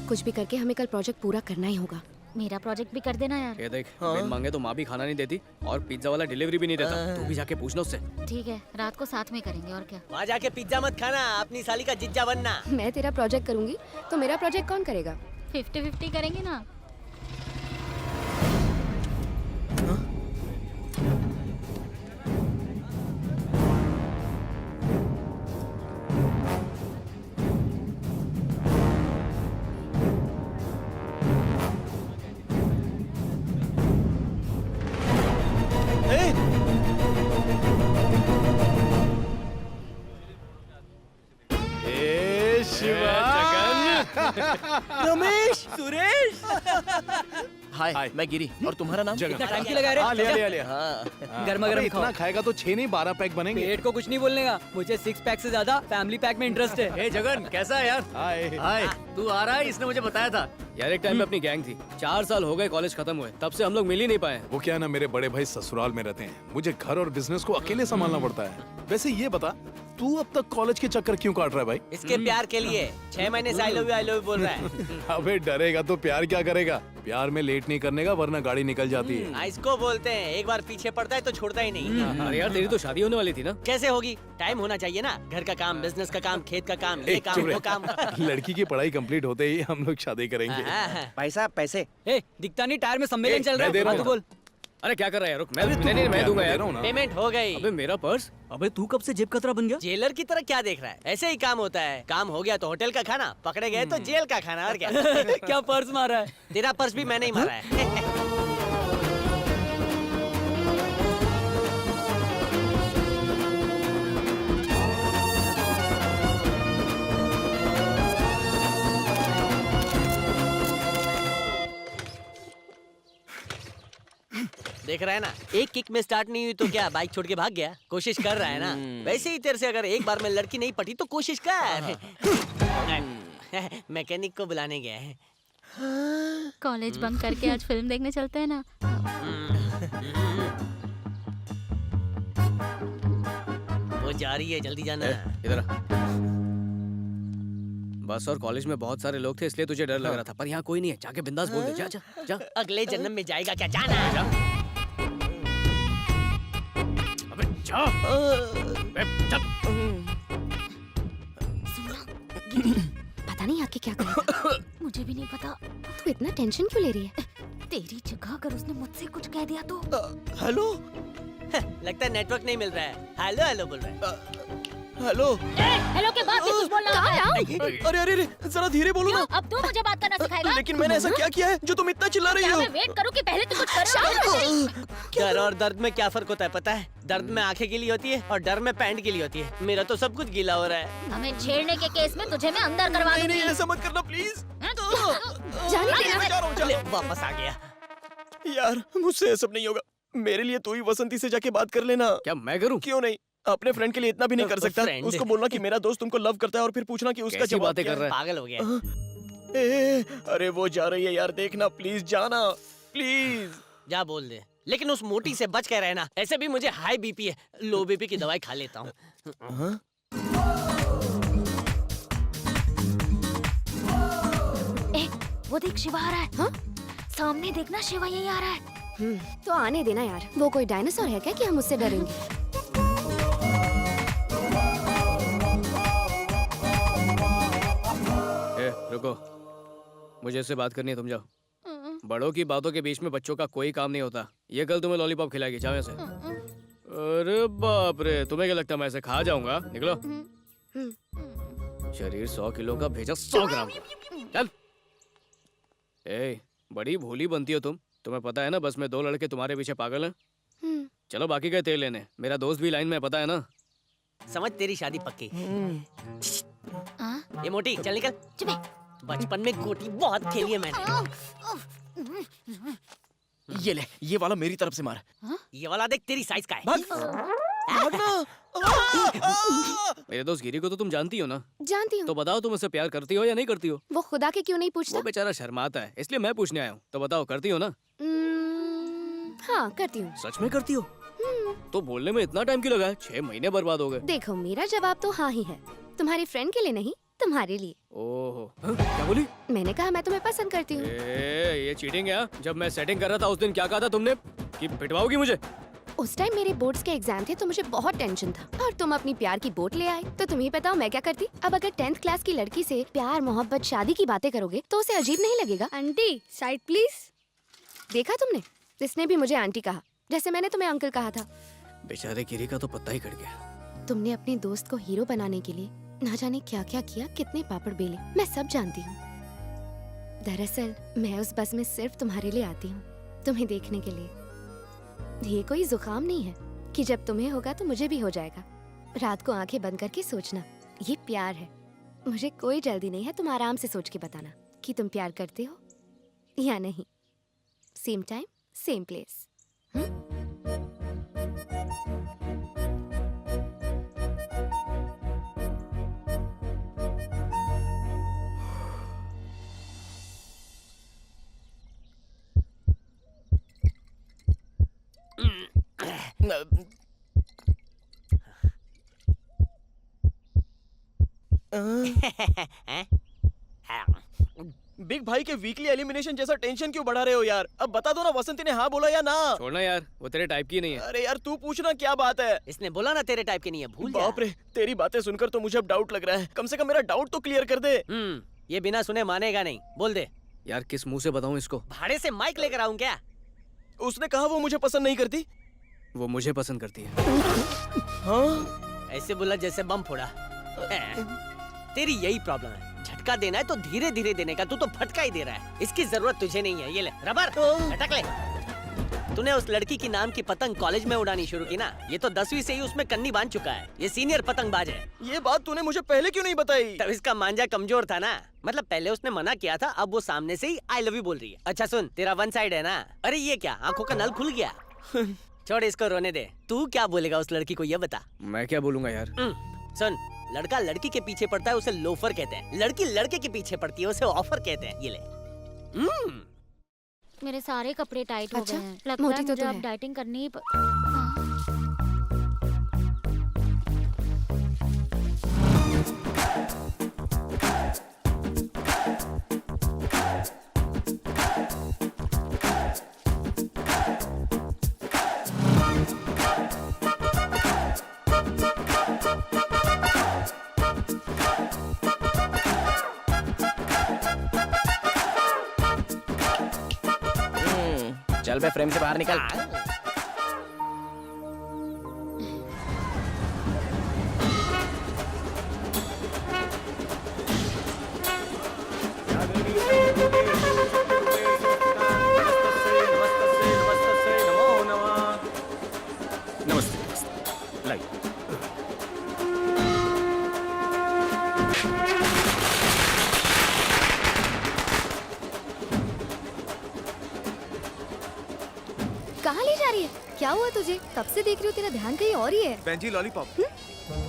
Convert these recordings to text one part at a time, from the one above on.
कुछ भी करके हमें कल प्रोजेक्ट पूरा करना ही होगा। मेरा प्रोजेक्ट भी कर देना यार। ये देख, बिन मांगे तो माँ भी खाना नहीं देती और पिज्जा वाला डिलीवरी भी नहीं देता। तू भी जाके पूछना उससे। ठीक है, रात को साथ में करेंगे और क्या। वहाँ जाके पिज्जा मत खाना, अपनी साली का जिज्जा बनना। मैं तेरा प्रोजेक्ट करूंगी तो मेरा प्रोजेक्ट कौन करेगा? 50-50 करेंगे ना। रमेश, सुरेश। हाय, मैं गिरी। और तुम्हारा नाम? इतना टाइम क्यों लगा रहे? हाँ, लिया। हाँ। गर्मा गर्म इतना खाएगा तो 6 नहीं 12 पैक बनेंगे। पेट को कुछ नहीं बोलने का, मुझे 6 पैक से ज्यादा फैमिली पैक में इंटरेस्ट है। ए जगन, कैसा है यार? हाय। हाय, तू आ रहा है? इसने मुझे बताया था यार। एक टाइम पे अपनी गैंग थी, 4 साल हो गए कॉलेज खत्म हुए, तब से हम लोग मिल ही नहीं पाए। वो क्या है ना, मेरे बड़े भाई ससुराल में रहते हैं, मुझे घर और बिजनेस को अकेले संभालना पड़ता है। वैसे ये बता, तू अब तक कॉलेज के चक्कर क्यों काट रहा है भाई? इसके प्यार के लिए 6 महीने से आई लव यू बोल रहा है। अबे डरेगा तो प्यार क्या करेगा? प्यार में लेट नहीं करने का, वरना गाड़ी निकल जाती है। इसको बोलते हैं, एक बार पीछे पड़ता है तो छोड़ता ही नहीं। अरे यार, तेरी तो शादी होने वाली थी ना? कैसे होगी? टाइम होना चाहिए ना। घर का काम, बिजनेस का काम, खेत का काम, ये काम, वो काम। लड़की की पढ़ाई कंप्लीट होते ही हम लोग शादी करेंगे। भाई साहब पैसे। दिखता नहीं, टायर में सम्मेलन चल रहा मैं दे रहा है। हूँ। बोल। अरे क्या कर रहा है? रुक, मैं दूंगा यार। पेमेंट हो गई। अबे मेरा पर्स। अबे तू कब से जेब कतरा बन गया? जेलर की तरह क्या देख रहा है? ऐसे ही काम होता है। काम हो गया तो होटल का खाना, पकड़े गए तो जेल का खाना, और क्या। क्या पर्स मारा है? तेरा पर्स भी मैंने ही मारा है। देख रहा है ना, एक किक में स्टार्ट नहीं हुई तो क्या बाइक छोड़ के भाग गया? कोशिश कर रहा है ना। वैसे ही तेरे से अगर एक बार में लड़की नहीं पटी तो कोशिश कर। मैकेनिक को बुलाने गया है। कॉलेज बंक करके आज फिल्म देखने चलते हैं ना। वो जा रही है, जल्दी जाना। इधर आ। बस और कॉलेज में बहुत सारे लोग थे, इसलिए तुझे डर लग रहा था, पर यहाँ कोई नहीं है। जाके बिंदास बोल दे। जा जा जा। अगले जन्म में जाएगा क्या? जाना। अबे जा। अबे जा। पता नहीं आके क्या करेगा। मुझे भी नहीं पता। तू इतना टेंशन क्यों ले रही है? तेरी जगह अगर उसने मुझसे कुछ कह दिया तो। हेलो लगता है नेटवर्क नहीं मिल रहा है। हेलो हेलो बोल रहा है। हेलो। हेलो के बाद भी कुछ बोलना होता है। अरे अरे अरे, जरा धीरे बोलो ना। अब तू मुझे बात करना सिखाएगा? लेकिन मैंने ऐसा क्या किया है जो तुम इतना चिल्ला रही क्या हो? मैं वेट करूं कि पहले तू कुछ करो? डर और दर्द में क्या फर्क होता है पता है? दर्द में आंखें गीली होती है और डर में पैंट गीली होती है। मेरा तो सब कुछ गीला हो रहा है। हमें छेड़ने के केस में तुझे मैं अंदर करवा दूंगी। नहीं, ऐसा मत करना प्लीज। जाने देना। ले, वापस आ गया। यार मुझसे ये सब नहीं होगा। मेरे लिए तू ही वसंती से जाके बात कर लेना। क्या मैं करूँ? क्यों नहीं? अपने फ्रेंड के लिए इतना भी नहीं कर सकता? फ्रेंड? उसको बोलना कि मेरा दोस्त तुमको लव करता है और फिर पूछना कि उसका कैसी जवाब बातें क्या कर है। रहा है? पागल हो गया। अरे वो जा रही है यार, देखना प्लीज, जाना प्लीज। जा बोल दे, लेकिन उस मोटी से बच के रहना। ऐसे भी मुझे हाई बीपी है, लो बीपी की दवाई खा लेता हूँ। वो देख शिवा आ रहा है। हाँ? सामने देखना, शिवा यही आ रहा है। तो आने देना यार। वो कोई डायनासोर है क्या कि हम उससे डरेंगे? ए, रुको, मुझे इससे बात करनी है, तुम जाओ। बड़ों की बातों के बीच में बच्चों का कोई काम नहीं होता। ये कल तुम्हें लॉलीपॉप खिलाएगी, जाओ ऐसे। अरे बाप रे, तुम्हें क्या लगता है मैं ऐसे खा जाऊंगा? निकलो। शरीर 100 किलो का, भेजा 100 ग्राम का। चल। ए, बड़ी भोली बनती हो तुम। तुम्हें पता है ना, बस में 2 लड़के तुम्हारे पीछे पागल हैं। चलो बाकी का तेल लेने। मेरा दोस्त भी लाइन में, पता है ना। समझ, तेरी शादी पक्की। ये मोटी, चल निकल। बचपन में गोटी बहुत खेली है मैंने। ये ले, ये वाला मेरी तरफ से मार। ये वाला देख, तेरी साइज का है। भागना। मेरे दोस्त गिरी को तो तुम जानती हो ना? जानती हूँ। तो बताओ, तुम उससे प्यार करती हो या नहीं करती हो? वो खुदा के क्यों नहीं पूछता? वो बेचारा शर्माता है, इसलिए मैं पूछने आया हूँ। तो बताओ, करती हो ना? हाँ करती हूँ। सच में करती हो? तो बोलने में इतना टाइम क्यों लगा है? 6 महीने बर्बाद हो गए। देखो, मेरा जवाब तो हाँ ही है। तुम्हारी फ्रेंड के लिए नहीं, तुम्हारे लिए। ओहो क्या बोली? मैंने कहा मैं तुम्हें पसंद करती हूँ। ये चीटिंग है हाँ? जब मैं सेटिंग कर रहा था उस दिन क्या कहा था तुमने कि पिटवाओगी मुझे? उस टाइम मेरे बोर्ड्स के एग्जाम थे तो मुझे बहुत टेंशन था और तुम अपनी प्यार की बोट ले आए तो तुम ही बताओ मैं क्या करती। अब अगर 10th क्लास की लड़की से प्यार मोहब्बत शादी की बातें करोगे तो उसे अजीब नहीं लगेगा? Aunty side please. देखा तुमने, इसने भी मुझे आंटी कहा जैसे मैंने तुम्हें अंकल कहा था। बेचारे गिरी का तो पत्ता ही कट गया। तुमने अपने दोस्त को हीरो बनाने के लिए ना जाने क्या क्या किया, कितने पापड़ बेले, मैं सब जानती हूँ। दरअसल मैं उस बस में सिर्फ तुम्हारे लिए आती हूँ, तुम्हें देखने के लिए। ये कोई जुकाम नहीं है कि जब तुम्हें होगा तो मुझे भी हो जाएगा। रात को आंखें बंद करके सोचना, ये प्यार है। मुझे कोई जल्दी नहीं है, तुम आराम से सोच के बताना कि तुम प्यार करते हो या नहीं। Same time same place. Big भाई के वीकली एलिमिनेशन जैसा टेंशन क्यों बढ़ा रहे हो यार? अब बता दो ना, वसंती ने हाँ बोला या ना? छोड़ना यार, वो तेरे टाइप की नहीं है। अरे यार तू पूछना क्या बात है। इसने बोला ना तेरे टाइप के नहीं है, भूल जा। बाप रे, तेरी बातें सुनकर तो मुझे अब डाउट लग रहा है। कम से कम मेरा डाउट तो क्लियर कर दे। ये बिना सुने मानेगा नहीं, बोल दे। यार किस मुंह से बताऊं इसको? भाड़े से माइक लेकर आऊं क्या? उसने कहा वो मुझे पसंद नहीं करती। वो मुझे पसंद करती है। हाँ? ऐसे बोला जैसे बम फोड़ा। तेरी यही प्रॉब्लम है, झटका देना है तो धीरे धीरे देने का, तू तो फटका ही दे रहा है। इसकी जरूरत तुझे नहीं है, ये ले रबर, अटक ले। तूने उस लड़की की नाम की पतंग कॉलेज में उड़ानी शुरू की ना, ये तो 10वीं से ही उसमें कन्नी बांध चुका है। ये सीनियर पतंगबाज है। ये बात तूने मुझे पहले क्यों नहीं बताई? तब इसका मांझा कमजोर था ना, मतलब पहले उसने मना किया था, अब वो सामने से ही आई लव यू बोल रही है। अच्छा सुन, तेरा वन साइड है ना। अरे ये क्या, आंखों का नल खुल गया? छोड़ इसको रोने दे। तू क्या बोलेगा उस लड़की को, ये बता। मैं क्या बोलूंगा यार? सुन, लड़का लड़की के पीछे पड़ता है उसे लोफर कहते हैं, लड़की लड़के के पीछे पड़ती है उसे ऑफर कहते हैं। ये ले। मेरे सारे कपड़े टाइट हो अच्छा, गए हैं। लगता मोटी है तो मुझे तू अब है। डाइटिंग करनी ही चल बे, फ्रेम से बाहर निकल। नमस्ते लाइए। कहाँ ले जा रही है? क्या हुआ तुझे? कब से देख रही हूँ, तेरा ध्यान कहीं और ही है। बहन जी लॉलीपॉप।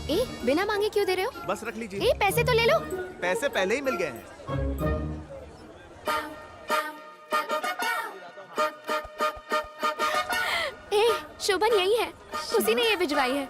ए, बिना मांगे क्यों दे रहे हो? बस रख लीजिए। ए, पैसे तो ले लो। पैसे पहले ही मिल गए हैं। ए, शोभन यही है, उसी ने ये भिजवाई है।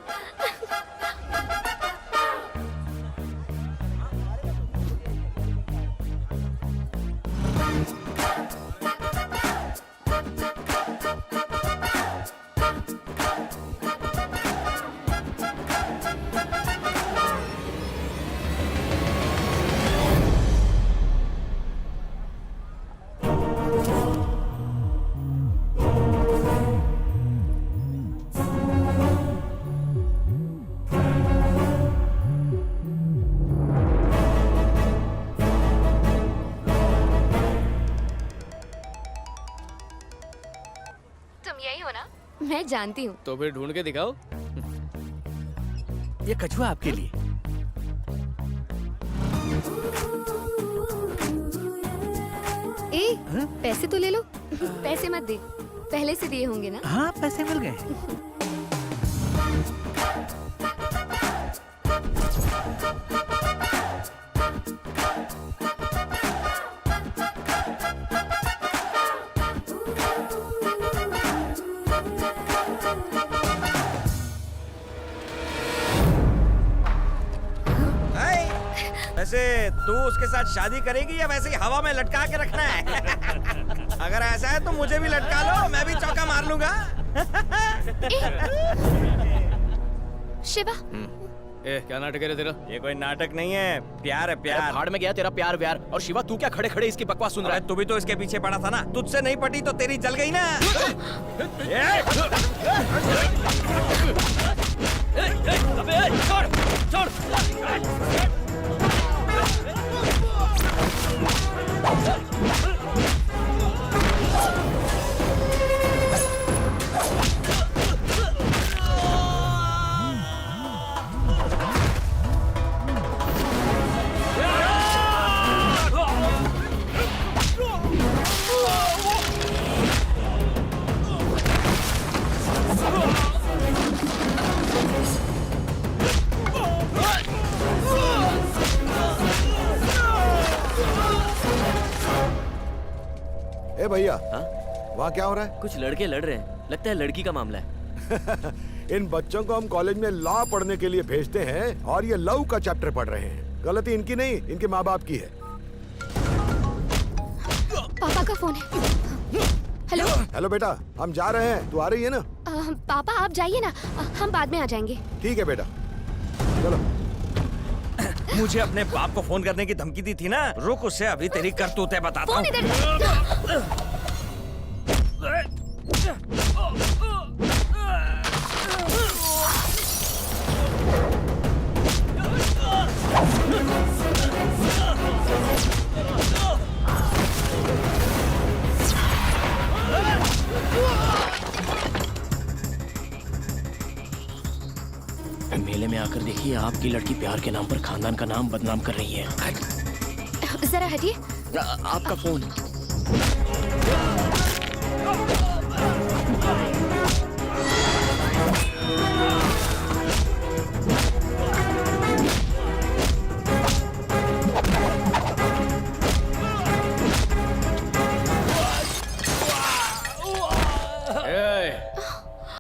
तुम यही हो ना? मैं जानती हूँ। तो फिर ढूंढ के दिखाओ। ये कछुआ आपके लिए। ए, पैसे तो ले लो। पैसे मत दे, पहले से दिए होंगे ना? हाँ पैसे मिल गए। पैसे तू उसके साथ शादी करेगी या वैसे ही हवा में लटका के रखना है? अगर ऐसा है तो मुझे भी लटका लो, मैं भी चौका मार लूंगा। शिवा, ए क्या नाटक है रे तेरा? ये कोई नाटक नहीं है, प्यार है प्यार। भाड़ में गया तेरा प्यार व्यार। और शिवा तू क्या खड़े खड़े इसकी बकवास सुन रहा है? तू भी तो इसके पीछे पड़ा था ना, तुझसे नहीं पटी तो तेरी जल गई ना। अबे छोड़ छोड़। ए भैया, वहाँ क्या हो रहा है? कुछ लड़के लड़ रहे हैं, लगता है लड़की का मामला है। इन बच्चों को हम कॉलेज में लॉ पढ़ने के लिए भेजते हैं और ये लव का चैप्टर पढ़ रहे हैं। गलती इनकी नहीं, इनके माँ बाप की है। पापा का फोन है। हेलो हेलो बेटा, हम जा रहे हैं, तू आ रही है ना? पापा आप जाइए ना, हम बाद में आ जाएंगे। ठीक है बेटा, चलो। मुझे अपने बाप को फोन करने की धमकी दी थी ना, रुक उससे अभी तेरी करतूतें बताता फोन हूँ। इधर। मेले में आकर देखिए, आपकी लड़की प्यार के नाम पर खानदान का नाम बदनाम कर रही है। जरा हटिए। आपका फोन।